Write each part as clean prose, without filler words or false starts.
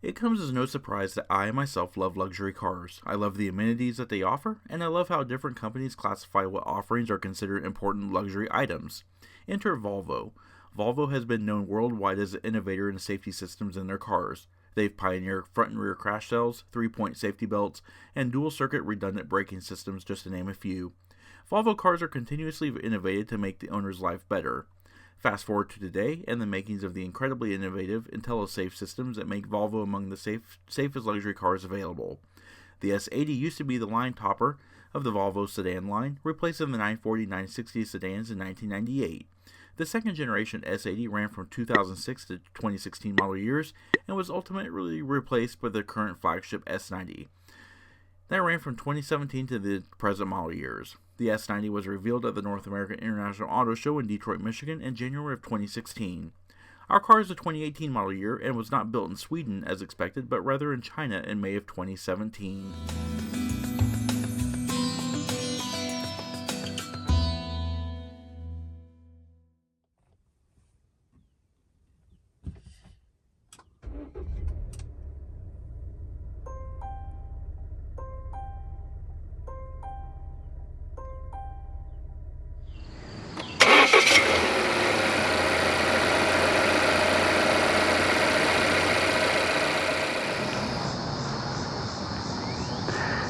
It comes as no surprise that I myself love luxury cars. I love the amenities that they offer, and I love how different companies classify what offerings are considered important luxury items. Enter Volvo. Volvo has been known worldwide as an innovator in safety systems in their cars. They've pioneered front and rear crash cells, 3-point safety belts, and dual-circuit redundant braking systems, just to name a few. Volvo cars are continuously innovated to make the owner's life better. Fast forward to today, and the makings of the incredibly innovative IntelliSafe systems that make Volvo among the safest luxury cars available. The S80 used to be the line topper of the Volvo sedan line, replacing the 940-960 sedans in 1998. The second generation S80 ran from 2006 to 2016 model years, and was ultimately replaced by the current flagship S90. That ran from 2017 to the present model years. The S90 was revealed at the North American International Auto Show in Detroit, Michigan in January of 2016. Our car is a 2018 model year and was not built in Sweden as expected, but rather in China in May of 2017.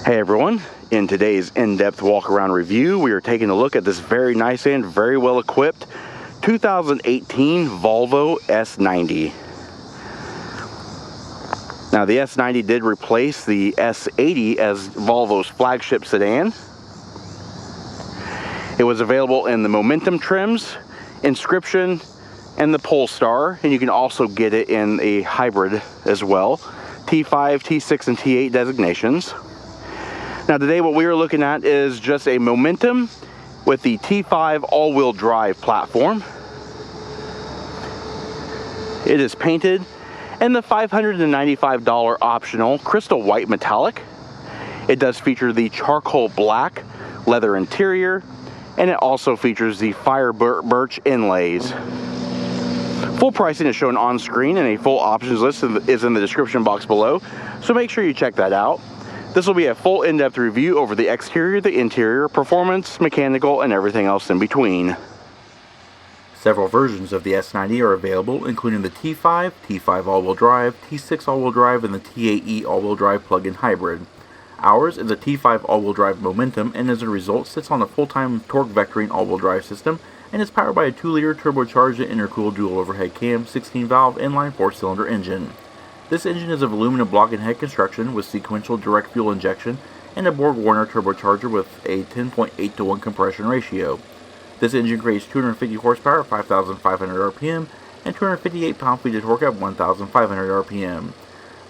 Hey everyone, in today's in-depth walk-around review, we are taking a look at this very nice and very well equipped 2018 Volvo S90. Now the S90 did replace the S80 as Volvo's flagship sedan. It was available in the Momentum trims, Inscription, and the Polestar, and you can also get it in a hybrid as well, T5, T6, and T8 designations. Now today what we are looking at is just a Momentum with the T5 all-wheel drive platform. It is painted in the $595 optional crystal white metallic. It does feature the charcoal black leather interior, and it also features the fire birch inlays. Full pricing is shown on screen, and a full options list is in the description box below, so make sure you check that out. This will be a full in-depth review over the exterior, the interior, performance, mechanical, and everything else in between. Several versions of the S90 are available, including the T5, T5 all-wheel drive, T6 all-wheel drive, and the T8e all-wheel drive plug-in hybrid. Ours is a T5 all-wheel drive Momentum, and as a result sits on a full-time torque vectoring all-wheel drive system, and is powered by a 2-liter turbocharged and intercooled dual overhead cam 16-valve inline 4-cylinder engine. This engine is of aluminum block and head construction with sequential direct fuel injection and a Borg-Warner turbocharger with a 10.8 to 1 compression ratio. This engine creates 250 horsepower at 5,500 RPM and 258 pound-feet of torque at 1,500 RPM.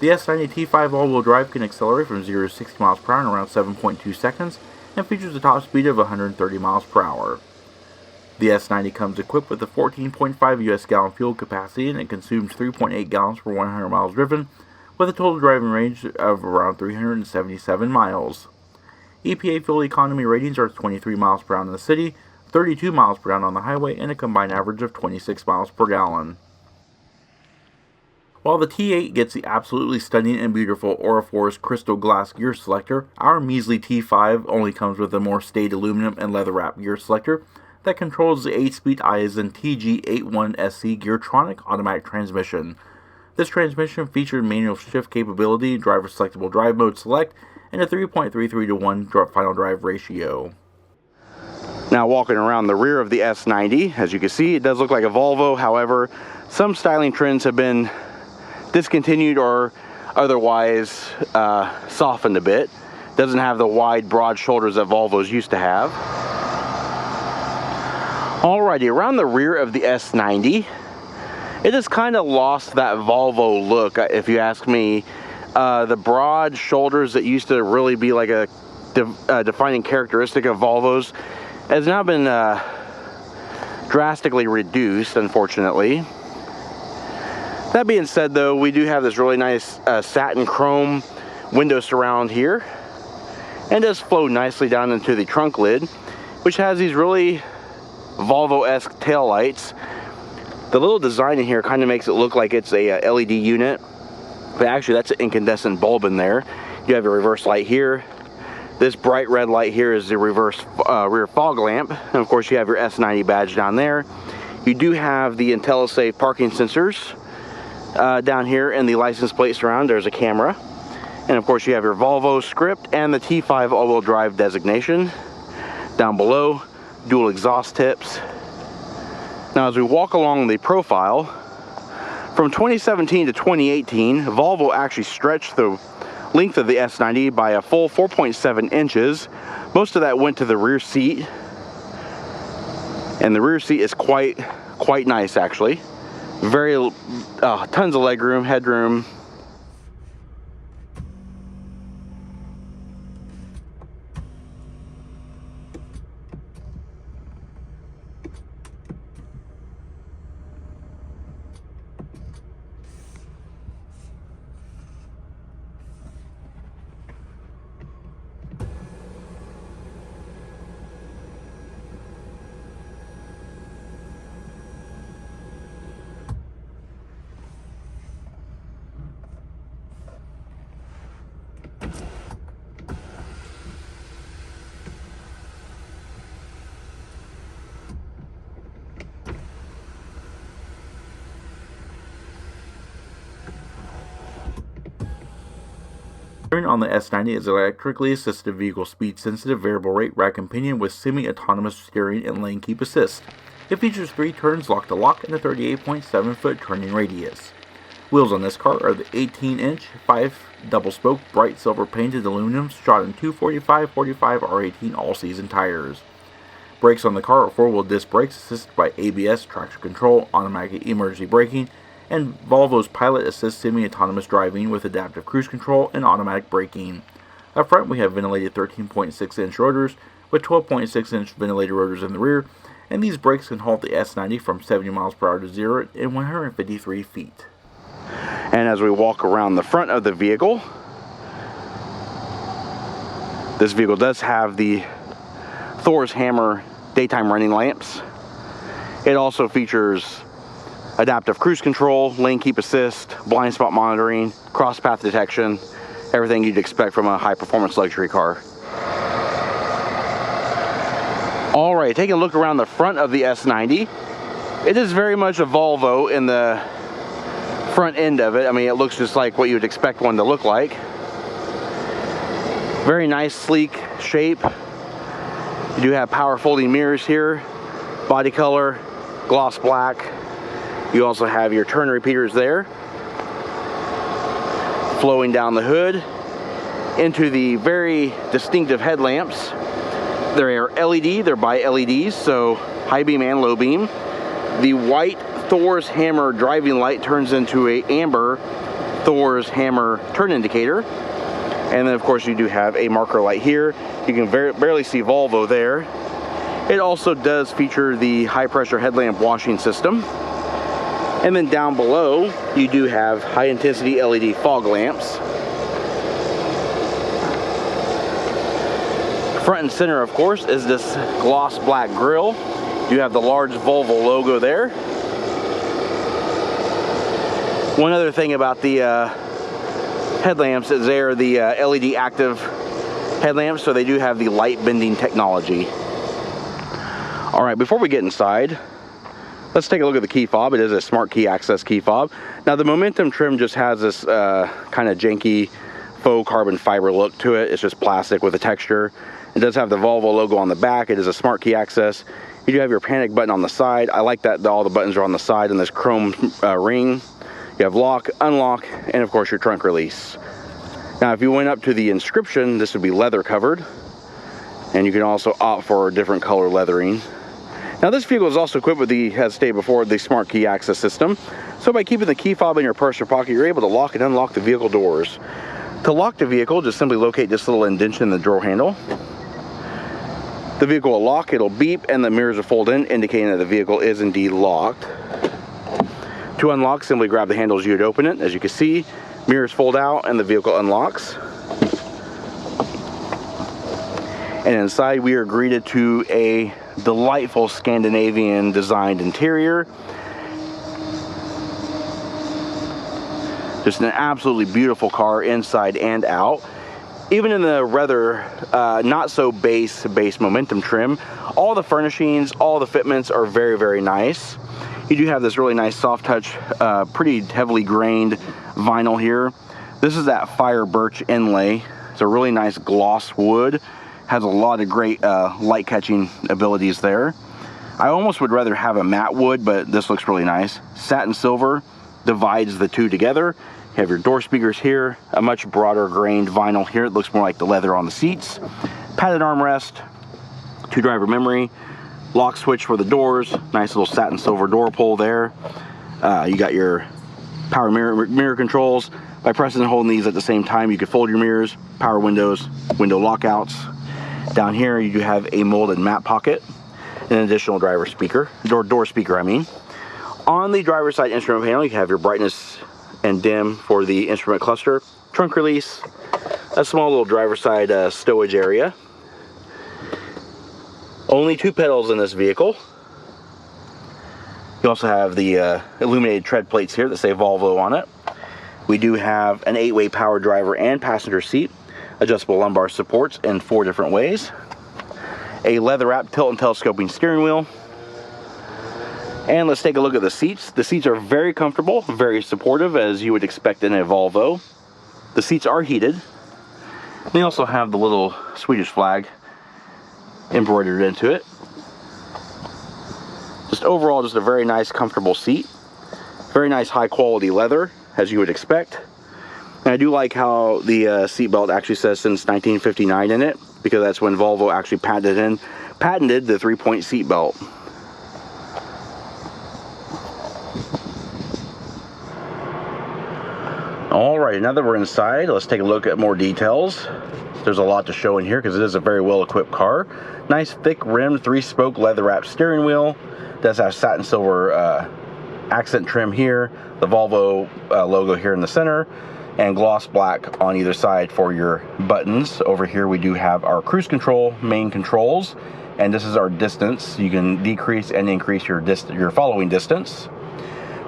The S90 T5 all-wheel drive can accelerate from 0 to 60 miles per hour in around 7.2 seconds and features a top speed of 130 miles per hour. The S90 comes equipped with a 14.5 US gallon fuel capacity, and it consumes 3.8 gallons per 100 miles driven, with a total driving range of around 377 miles. EPA fuel economy ratings are 23 miles per hour in the city, 32 miles per gallon on the highway, and a combined average of 26 miles per gallon. While the T8 gets the absolutely stunning and beautiful Auraforce crystal glass gear selector, our measly T5 only comes with a more staid aluminum and leather wrap gear selector that controls the 8-speed Aizen TG81SC Geartronic automatic transmission. This transmission featured manual shift capability, driver selectable drive mode select, and a 3.33 to 1 final drive ratio. Now walking around the rear of the S90, as you can see, it does look like a Volvo. However, some styling trends have been discontinued or otherwise softened a bit. Doesn't have the wide, broad shoulders that Volvos used to have. Alrighty, around the rear of the S90, it has kind of lost that Volvo look, if you ask me. The broad shoulders that used to really be like a defining characteristic of Volvos has now been drastically reduced, unfortunately. That being said, though, we do have this really nice satin chrome window surround here, and does flow nicely down into the trunk lid, which has these really Volvo-esque taillights. The little design in here kind of makes it look like it's a LED unit. but actually that's an incandescent bulb in there. You have your reverse light here. This bright red light here is the reverse rear fog lamp, and of course you have your S90 badge down there. You do have the IntelliSafe parking sensors down here, and the license plate surround. There's a camera, and of course you have your Volvo script and the T5 all-wheel drive designation. Down below, dual exhaust tips. Now as we walk along the profile, from 2017 to 2018, Volvo actually stretched the length of the S90 by a full 4.7 inches. Most of that went to the rear seat, and the rear seat is quite nice actually. Very tons of legroom, headroom. Steering on the S90 is electrically assisted vehicle speed sensitive variable rate rack and pinion with semi-autonomous steering and lane keep assist. It features 3 turns lock to lock and a 38.7 foot turning radius. Wheels on this car are the 18-inch, 5 double-spoke, bright silver painted aluminum shot in 245, 45, R18 all-season tires. Brakes on the car are 4-wheel disc brakes assisted by ABS, traction control, automatic emergency braking, and Volvo's Pilot Assist semi-autonomous driving with adaptive cruise control and automatic braking. Up front we have ventilated 13.6-inch rotors with 12.6-inch ventilated rotors in the rear, and these brakes can halt the S90 from 70 miles per hour to 0 in 153 feet. And as we walk around the front of the vehicle, this vehicle does have the Thor's Hammer daytime running lamps. It also features adaptive cruise control, lane keep assist, blind spot monitoring, cross path detection, everything you'd expect from a high performance luxury car. Alright, taking a look around the front of the S90. It is very much a Volvo in the front end of it. I mean, it looks just like what you would expect one to look like. Very nice, sleek shape. You do have power folding mirrors here, body color, gloss black. You also have your turn repeaters there. Flowing down the hood into the very distinctive headlamps. They are LED, they're by LEDs, so high beam and low beam. The white Thor's Hammer driving light turns into a amber Thor's Hammer turn indicator. And then of course you do have a marker light here. You can barely see Volvo there. It also does feature the high pressure headlamp washing system. And then down below, you do have high intensity LED fog lamps. Front and center, of course, is this gloss black grille. You have the large Volvo logo there. One other thing about the headlamps is they're the LED active headlamps, so they do have the light bending technology. All right, before we get inside, let's take a look at the key fob. It is a smart key access key fob. Now the Momentum trim just has this kind of janky faux carbon fiber look to it. It's just plastic with a texture. It does have the Volvo logo on the back. It is a smart key access. You do have your panic button on the side. I like that all the buttons are on the side in this chrome ring. You have lock, unlock, and of course your trunk release. Now if you went up to the inscription, this would be leather covered. And you can also opt for a different color leathering. Now this vehicle is also equipped with the, as stated before, the smart key access system. So by keeping the key fob in your purse or pocket, you're able to lock and unlock the vehicle doors. To lock the vehicle, just simply locate this little indentation in the drawer handle. The vehicle will lock, it'll beep, and the mirrors will fold in, indicating that the vehicle is indeed locked. To unlock, simply grab the handles, you'd open it. As you can see, mirrors fold out and the vehicle unlocks. And inside we are greeted to a delightful Scandinavian designed interior. Just an absolutely beautiful car inside and out. Even in the rather not so base momentum trim, all the furnishings, all the fitments are very, very nice. You do have this really nice soft touch, pretty heavily grained vinyl here. This is that fire birch inlay. It's a really nice gloss wood. Has a lot of great light catching abilities there. I almost would rather have a matte wood, but this looks really nice. Satin silver divides the two together. You have your door speakers here, a much broader grained vinyl here. It looks more like the leather on the seats. Padded armrest, 2-driver memory, lock switch for the doors, nice little satin silver door pull there. You got your power mirror controls. By pressing and holding these at the same time, you can fold your mirrors, power windows, window lockouts. Down here, you do have a molded mat pocket, an additional driver speaker, door speaker, I mean. On the driver's side instrument panel, you have your brightness and dim for the instrument cluster, trunk release, a small little driver's side stowage area. Only 2 pedals in this vehicle. You also have the illuminated tread plates here that say Volvo on it. We do have an 8-way power driver and passenger seat, adjustable lumbar supports in 4 different ways, a leather-wrapped tilt and telescoping steering wheel. And let's take a look at the seats. The seats are very comfortable, very supportive, as you would expect in a Volvo. The seats are heated. They also have the little Swedish flag embroidered into it. Just overall, just a very nice, comfortable seat. Very nice, high-quality leather, as you would expect. And I do like how the seat belt actually says since 1959 in it, because that's when Volvo actually patented the 3-point seat belt. Alright, now that we're inside, let's take a look at more details. There's a lot to show in here because it is a very well-equipped car. Nice thick-rimmed 3-spoke leather-wrapped steering wheel. Does have satin silver accent trim here, the Volvo logo here in the center, and gloss black on either side for your buttons. Over here we do have our cruise control main controls, and this is our distance. You can decrease and increase your following distance.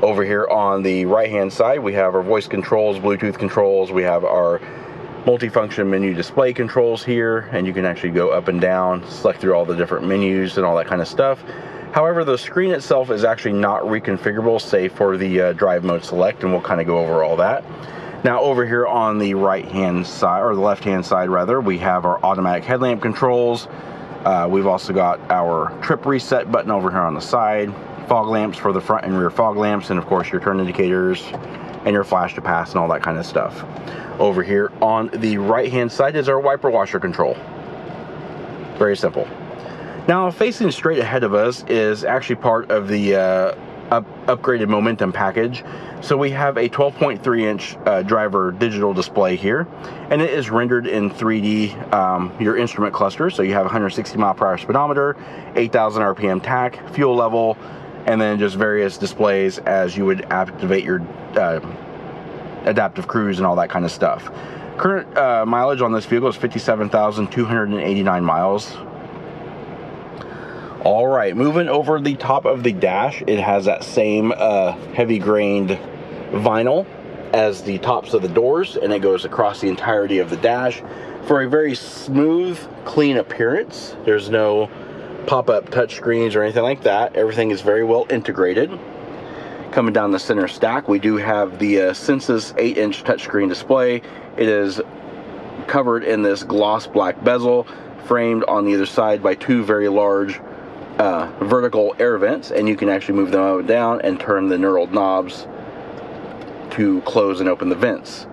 Over here on the right hand side we have our voice controls, Bluetooth controls, we have our multifunction menu display controls here, and you can actually go up and down, select through all the different menus and all that kind of stuff. However, the screen itself is actually not reconfigurable, save for the drive mode select, and we'll kind of go over all that. Now over here on the right hand side, or the left hand side rather, we have our automatic headlamp controls. We've also got our trip reset button over here on the side, fog lamps for the front and rear fog lamps, and of course your turn indicators and your flash to pass and all that kind of stuff. Over here on the right hand side is our wiper washer control. Very simple. Now facing straight ahead of us is actually part of the upgraded momentum package. So we have a 12.3-inch driver digital display here, and it is rendered in 3D, your instrument cluster. So you have 160 mile/hour speedometer, 8,000 RPM tach, fuel level, and then just various displays as you would activate your adaptive cruise and all that kind of stuff. Current mileage on this vehicle is 57,289 miles. All right, moving over the top of the dash, it has that same heavy grained vinyl as the tops of the doors, and it goes across the entirety of the dash for a very smooth, clean appearance. There's no pop-up touch screens or anything like that. Everything is very well integrated. Coming down the center stack, we do have the Sensus 8-inch touchscreen display. It is covered in this gloss black bezel, framed on the other side by 2 very large vertical air vents, and you can actually move them up and down and turn the knurled knobs to close and open the vents.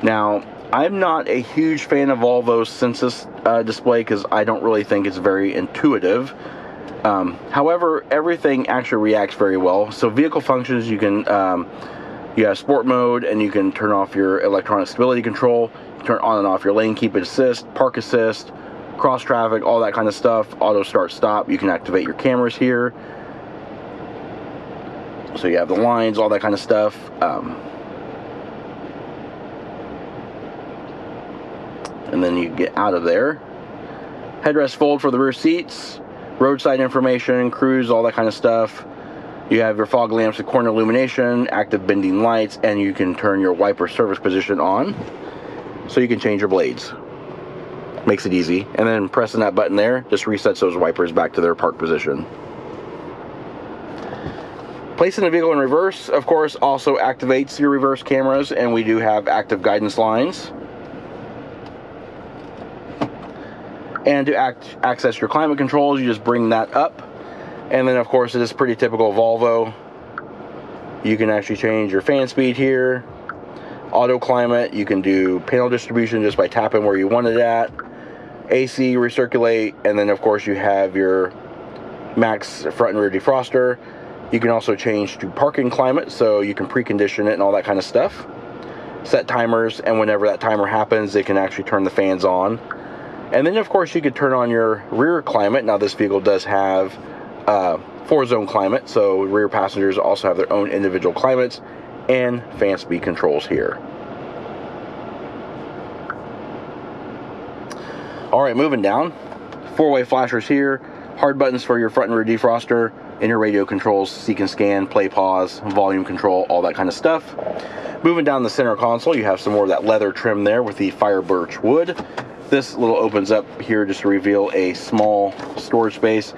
Now, I'm not a huge fan of Volvo's Sensus display because I don't really think it's very intuitive. However, everything actually reacts very well. So vehicle functions, you can you have sport mode, and you can turn off your electronic stability control, turn on and off your lane keep assist, park assist, cross traffic, all that kind of stuff, auto start stop. You can activate your cameras here, so you have the lines, all that kind of stuff. And then you get out of there. Headrest fold for the rear seats, roadside information, cruise, all that kind of stuff. You have your fog lamps with corner illumination, active bending lights, and you can turn your wiper service position on so you can change your blades. Makes it easy. And then pressing that button there just resets those wipers back to their park position. Placing the vehicle in reverse, of course, also activates your reverse cameras, and we do have active guidance lines. And to access your climate controls, you just bring that up. And then, of course, it is pretty typical Volvo. You can actually change your fan speed here. Auto climate, you can do panel distribution just by tapping where you want it at. AC, recirculate, and then, of course, you have your max front and rear defroster. You can also change to parking climate, so you can precondition it and all that kind of stuff. Set timers, and whenever that timer happens, they can actually turn the fans on. And then, of course, you could turn on your rear climate. Now, this vehicle does have 4-zone climate, so rear passengers also have their own individual climates and fan speed controls here. All right, moving down. 4-way flashers here, hard buttons for your front and rear defroster, and your radio controls, seek and scan, play, pause, volume control, all that kind of stuff. Moving down the center console, you have some more of that leather trim there with the fire birch wood. This little opens up here just to reveal a small storage space.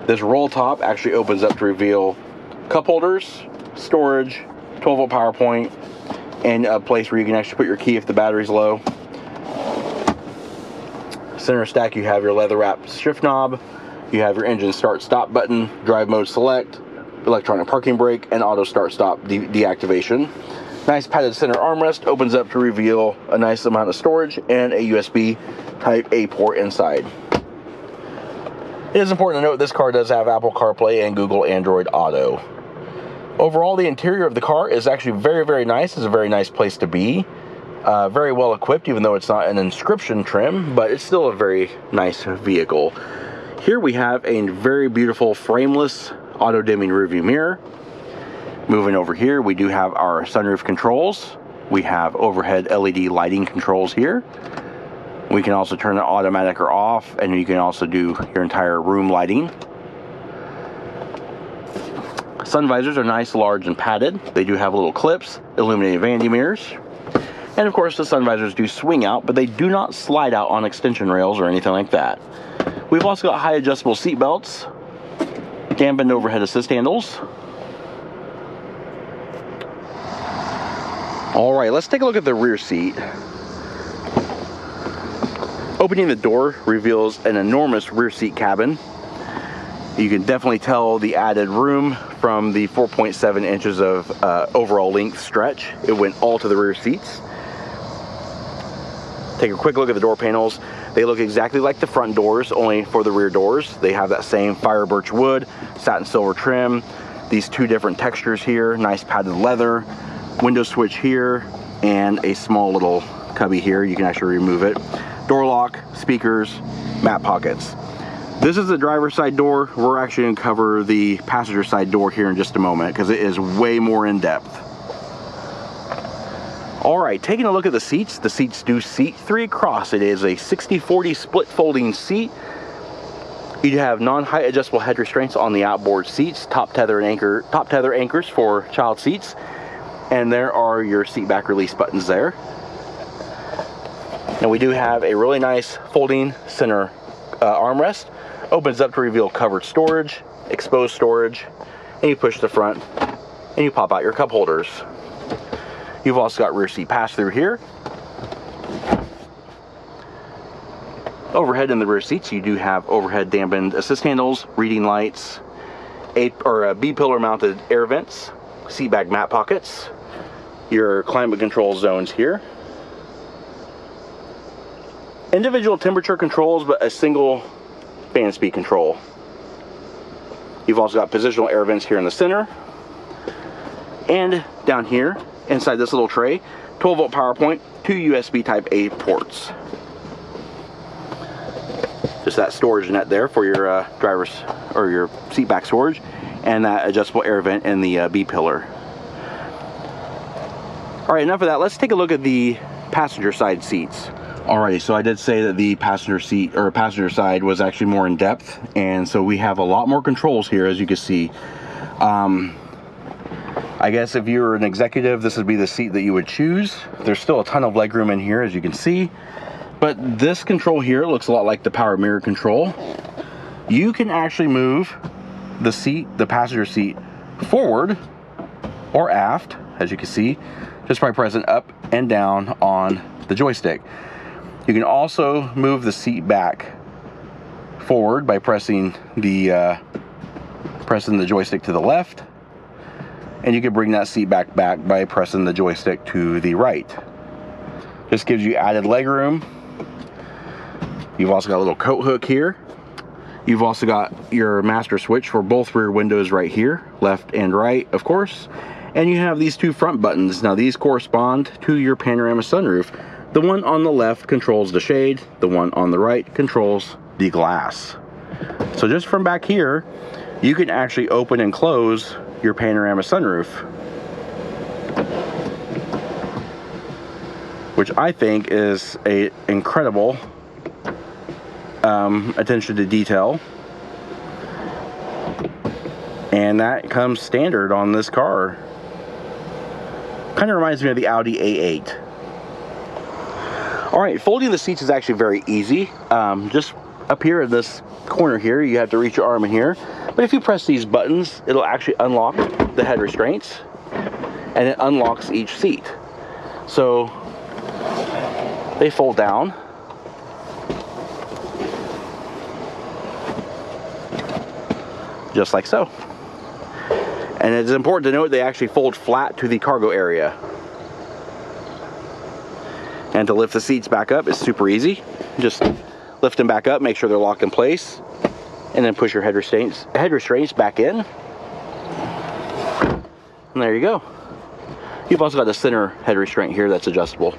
This roll top actually opens up to reveal cup holders, storage, 12-volt power point, and a place where you can actually put your key if the battery's low. Center stack, you have your leather wrapped shift knob. You have your engine start stop button, drive mode select, electronic parking brake, and auto start stop deactivation. Nice padded center armrest opens up to reveal a nice amount of storage and a USB type A port inside. It is important to note this car does have Apple CarPlay and Google Android Auto. Overall, the interior of the car is actually very, very nice. It's a very nice place to be. Very well equipped, even though it's not an inscription trim, but it's still a very nice vehicle. Here we have a very beautiful frameless auto-dimming rearview mirror. Moving over here, we do have our sunroof controls. We have overhead LED lighting controls here. We can also turn it automatic or off, and you can also do your entire room lighting. Sun visors are nice, large, and padded. They do have little clips, illuminated vanity mirrors. And of course, the sun visors do swing out, but they do not slide out on extension rails or anything like that. We've also got high adjustable seat belts, dampened overhead assist handles. All right, let's take a look at the rear seat. Opening the door reveals an enormous rear seat cabin. You can definitely tell the added room from the 4.7 inches of overall length stretch. It went all to the rear seats. Take a quick look at the door panels. They look exactly like the front doors, only for the rear doors. They have that same fire birch wood, satin silver trim, these two different textures here, nice padded leather, window switch here, and a small little cubby here. You can actually remove it. Door lock, speakers, mat pockets. This is the driver's side door. We're actually going to cover the passenger side door here in just a moment because it is way more in depth. All right, taking a look at the seats do seat 3 across. It is a 60/40 split folding seat. You have non-height adjustable head restraints on the outboard seats, top tether anchors for child seats, and there are your seat back release buttons there. And we do have a really nice folding center armrest. Opens up to reveal covered storage, exposed storage, and you push the front and you pop out your cup holders. You've also got rear seat pass-through here. Overhead in the rear seats, you do have overhead dampened assist handles, reading lights, B-pillar mounted air vents, seat bag mat pockets, your climate control zones here. Individual temperature controls, but a single fan speed control. You've also got positional air vents here in the center. And down here, inside this little tray, 12-volt power point, 2 USB Type A ports. Just that storage net there for your driver's or your seat back storage, and that adjustable air vent in the B-pillar. All right, enough of that. Let's take a look at the passenger side seats. Alrighty, so I did say that the passenger seat or passenger side was actually more in depth, and so we have a lot more controls here, as you can see. I guess if you were an executive, this would be the seat that you would choose. There's still a ton of legroom in here, as you can see. But this control here looks a lot like the power mirror control. You can actually move the seat, the passenger seat, forward or aft, as you can see, just by pressing up and down on the joystick. You can also move the seat back forward by pressing the joystick to the left, and you can bring that seat back by pressing the joystick to the right. This gives you added legroom. You've also got a little coat hook here. You've also got your master switch for both rear windows right here, left and right, of course. And you have these two front buttons. Now these correspond to your panorama sunroof. The one on the left controls the shade. The one on the right controls the glass. So just from back here, you can actually open and close your panorama sunroof, which I think is an incredible attention to detail, and that comes standard on this car. Kind of reminds me of the Audi A8. All right, folding the seats is actually very easy. Just up here in this corner here, you have to reach your arm in here. But if you press these buttons, it'll actually unlock the head restraints, and it unlocks each seat. So they fold down. Just like so. And it's important to note they actually fold flat to the cargo area. And to lift the seats back up is super easy. Just lift them back up, make sure they're locked in place, and then push your head restraints back in. And there you go. You've also got the center head restraint here that's adjustable.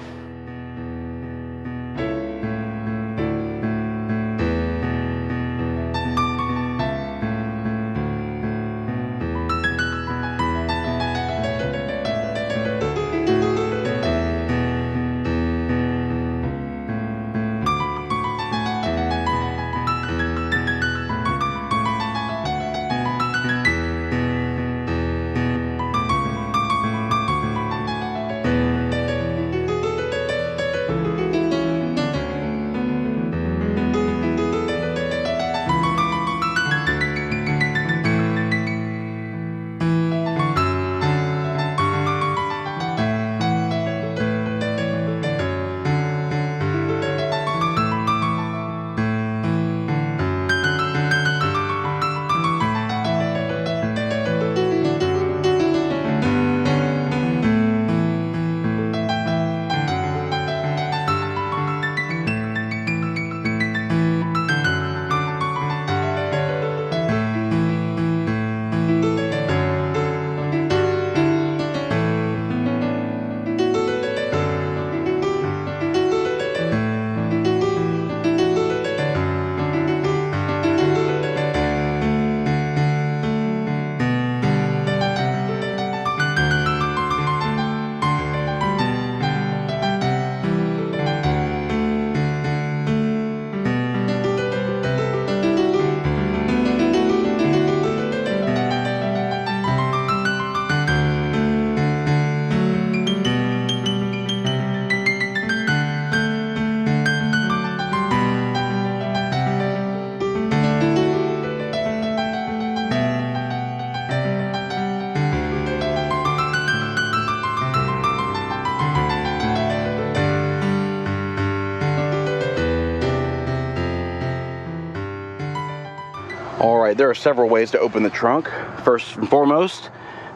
Alright, there are several ways to open the trunk. First and foremost,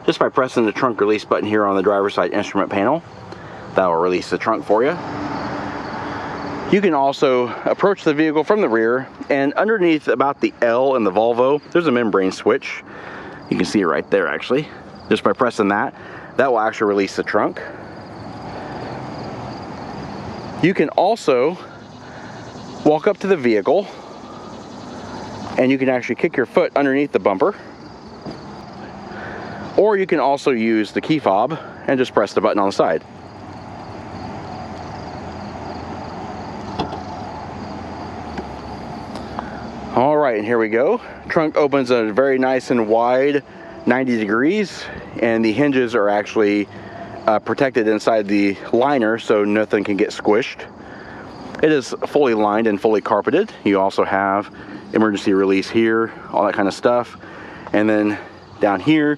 just by pressing the trunk release button here on the driver's side instrument panel. That will release the trunk for you. You can also approach the vehicle from the rear, and underneath about the L in the Volvo, there's a membrane switch. You can see it right there actually. Just by pressing that, that will actually release the trunk. You can also walk up to the vehicle, and you can actually kick your foot underneath the bumper. Or you can also use the key fob and just press the button on the side. All right, and here we go. Trunk opens a very nice and wide 90 degrees, and the hinges are actually protected inside the liner so nothing can get squished. It is fully lined and fully carpeted. You also have emergency release here, all that kind of stuff. And then down here,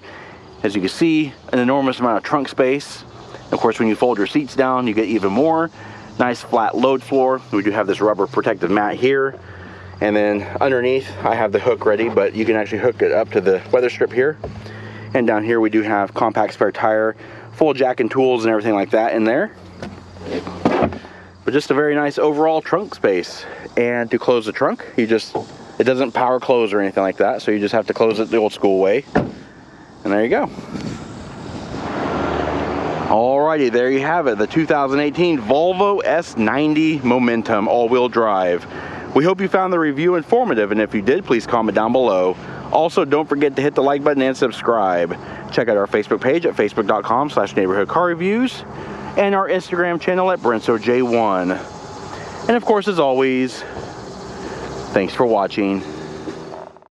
as you can see, an enormous amount of trunk space. Of course, when you fold your seats down, you get even more. Nice flat load floor. We do have this rubber protective mat here. And then underneath, I have the hook ready, but you can actually hook it up to the weather strip here. And down here, we do have compact spare tire, full jack and tools and everything like that in there. But just a very nice overall trunk space. And to close the trunk, it doesn't power close or anything like that, so you just have to close it the old school way. And there you go. Alrighty, there you have it, the 2018 Volvo S90 Momentum all-wheel drive. We hope you found the review informative, and if you did, please comment down below. Also, don't forget to hit the like button and subscribe. Check out our Facebook page at facebook.com/neighborhoodcarreviews and our Instagram channel at BrensoJ1. And of course, as always, thanks for watching.